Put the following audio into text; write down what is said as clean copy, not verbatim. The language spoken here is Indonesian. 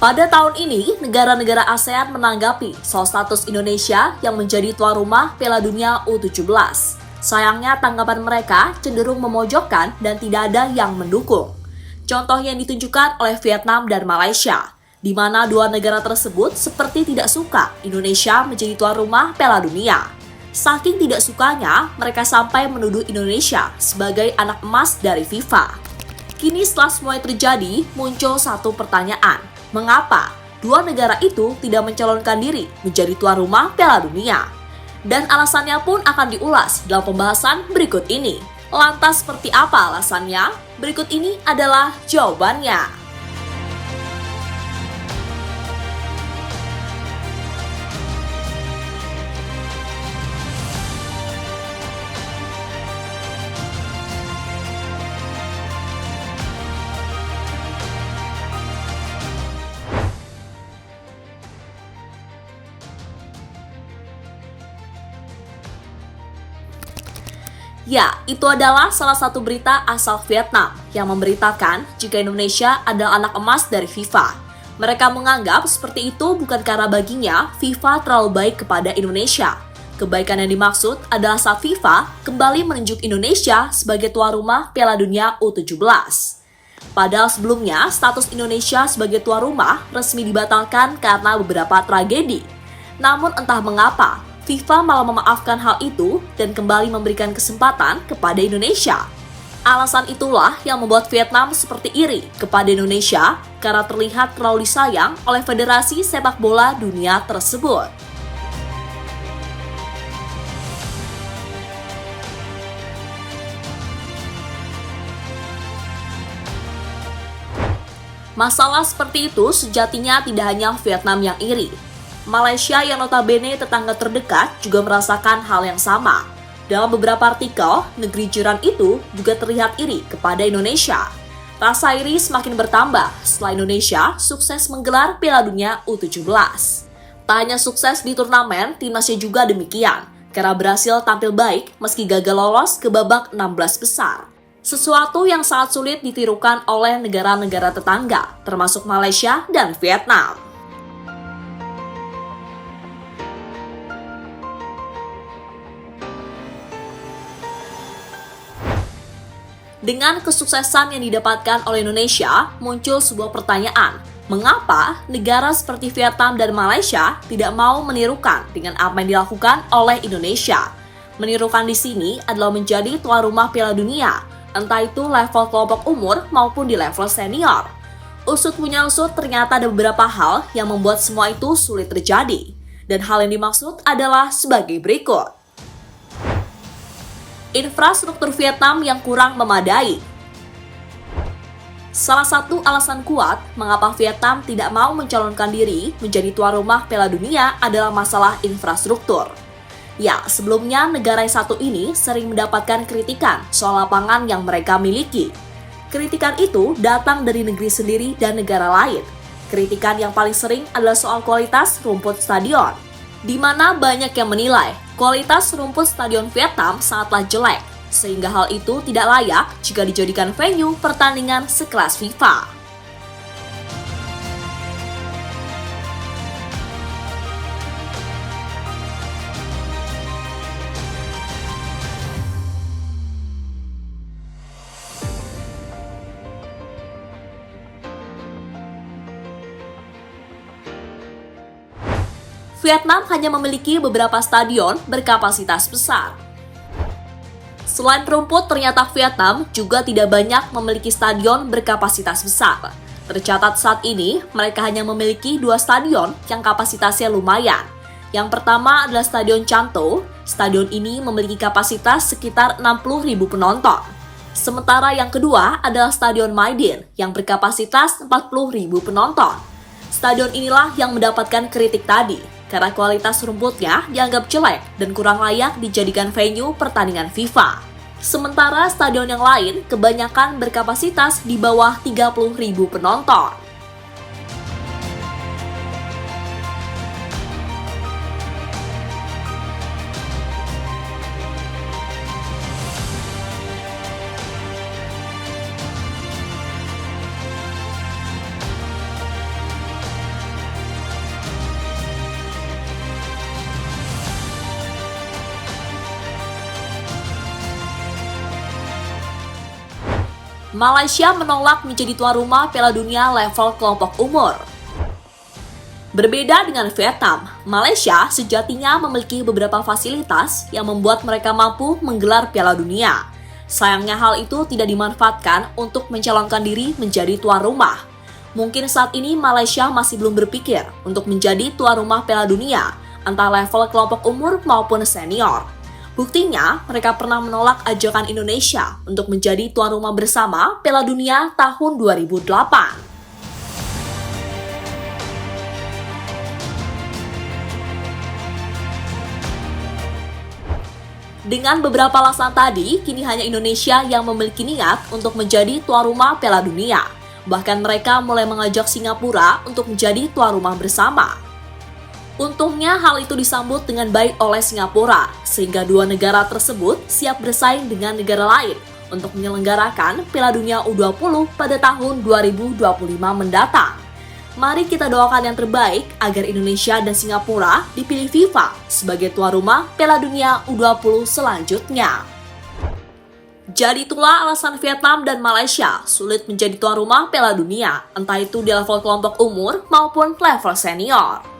Pada tahun ini, negara-negara ASEAN menanggapi soal status Indonesia yang menjadi tuan rumah Piala Dunia U17. Sayangnya tanggapan mereka cenderung memojokkan dan tidak ada yang mendukung. Contoh yang ditunjukkan oleh Vietnam dan Malaysia, di mana dua negara tersebut seperti tidak suka Indonesia menjadi tuan rumah Piala Dunia. Saking tidak sukanya, mereka sampai menuduh Indonesia sebagai anak emas dari FIFA. Kini setelah semua terjadi, muncul satu pertanyaan. Mengapa dua negara itu tidak mencalonkan diri menjadi tuan rumah Piala Dunia? Dan alasannya pun akan diulas dalam pembahasan berikut ini. Lantas seperti apa alasannya? Berikut ini adalah jawabannya. Ya, itu adalah salah satu berita asal Vietnam yang memberitakan jika Indonesia adalah anak emas dari FIFA. Mereka menganggap seperti itu bukan karena baginya FIFA terlalu baik kepada Indonesia. Kebaikan yang dimaksud adalah saat FIFA kembali menunjuk Indonesia sebagai tuan rumah Piala Dunia U17. Padahal sebelumnya, status Indonesia sebagai tuan rumah resmi dibatalkan karena beberapa tragedi. Namun entah mengapa, FIFA malah memaafkan hal itu dan kembali memberikan kesempatan kepada Indonesia. Alasan itulah yang membuat Vietnam seperti iri kepada Indonesia karena terlihat terlalu disayang oleh Federasi Sepak Bola Dunia tersebut. Masalah seperti itu sejatinya tidak hanya Vietnam yang iri. Malaysia yang notabene tetangga terdekat juga merasakan hal yang sama. Dalam beberapa artikel, negeri jiran itu juga terlihat iri kepada Indonesia. Rasa iri semakin bertambah setelah Indonesia sukses menggelar Piala Dunia U17. Tak hanya sukses di turnamen, timnasnya juga demikian, karena berhasil tampil baik meski gagal lolos ke babak 16 besar. Sesuatu yang sangat sulit ditirukan oleh negara-negara tetangga, termasuk Malaysia dan Vietnam. Dengan kesuksesan yang didapatkan oleh Indonesia, muncul sebuah pertanyaan. Mengapa negara seperti Vietnam dan Malaysia tidak mau menirukan dengan apa yang dilakukan oleh Indonesia? Menirukan di sini adalah menjadi tuan rumah Piala Dunia, entah itu level kelompok umur maupun di level senior. Usut punya usut, ternyata ada beberapa hal yang membuat semua itu sulit terjadi. Dan hal yang dimaksud adalah sebagai berikut. Infrastruktur Vietnam yang kurang memadai. Salah satu alasan kuat mengapa Vietnam tidak mau mencalonkan diri menjadi tuan rumah Piala Dunia adalah masalah infrastruktur. Ya, sebelumnya negara yang satu ini sering mendapatkan kritikan soal lapangan yang mereka miliki. Kritikan itu datang dari negeri sendiri dan negara lain. Kritikan yang paling sering adalah soal kualitas rumput stadion, di mana banyak yang menilai kualitas rumput stadion Vietnam sangatlah jelek, sehingga hal itu tidak layak jika dijadikan venue pertandingan sekelas FIFA. Vietnam hanya memiliki beberapa stadion berkapasitas besar. Selain rumput, ternyata Vietnam juga tidak banyak memiliki stadion berkapasitas besar. Tercatat saat ini, mereka hanya memiliki 2 stadion yang kapasitasnya lumayan. Yang pertama adalah Stadion Chan To. Stadion ini memiliki kapasitas sekitar 60.000 penonton. Sementara yang kedua adalah Stadion My Dinh yang berkapasitas 40.000 penonton. Stadion inilah yang mendapatkan kritik tadi, karena kualitas rumputnya dianggap jelek dan kurang layak dijadikan venue pertandingan FIFA. Sementara stadion yang lain kebanyakan berkapasitas di bawah 30.000 penonton. Malaysia menolak menjadi tuan rumah Piala Dunia level kelompok umur. Berbeda dengan Vietnam, Malaysia sejatinya memiliki beberapa fasilitas yang membuat mereka mampu menggelar Piala Dunia. Sayangnya hal itu tidak dimanfaatkan untuk mencalonkan diri menjadi tuan rumah. Mungkin saat ini Malaysia masih belum berpikir untuk menjadi tuan rumah Piala Dunia, entah level kelompok umur maupun senior. Buktinya, mereka pernah menolak ajakan Indonesia untuk menjadi tuan rumah bersama Piala Dunia tahun 2008. Dengan beberapa alasan tadi, kini hanya Indonesia yang memiliki niat untuk menjadi tuan rumah Piala Dunia. Bahkan mereka mulai mengajak Singapura untuk menjadi tuan rumah bersama. Untungnya hal itu disambut dengan baik oleh Singapura, sehingga dua negara tersebut siap bersaing dengan negara lain untuk menyelenggarakan Piala Dunia U20 pada tahun 2025 mendatang. Mari kita doakan yang terbaik agar Indonesia dan Singapura dipilih FIFA sebagai tuan rumah Piala Dunia U20 selanjutnya. Jadi itulah alasan Vietnam dan Malaysia sulit menjadi tuan rumah Piala Dunia, entah itu di level kelompok umur maupun level senior.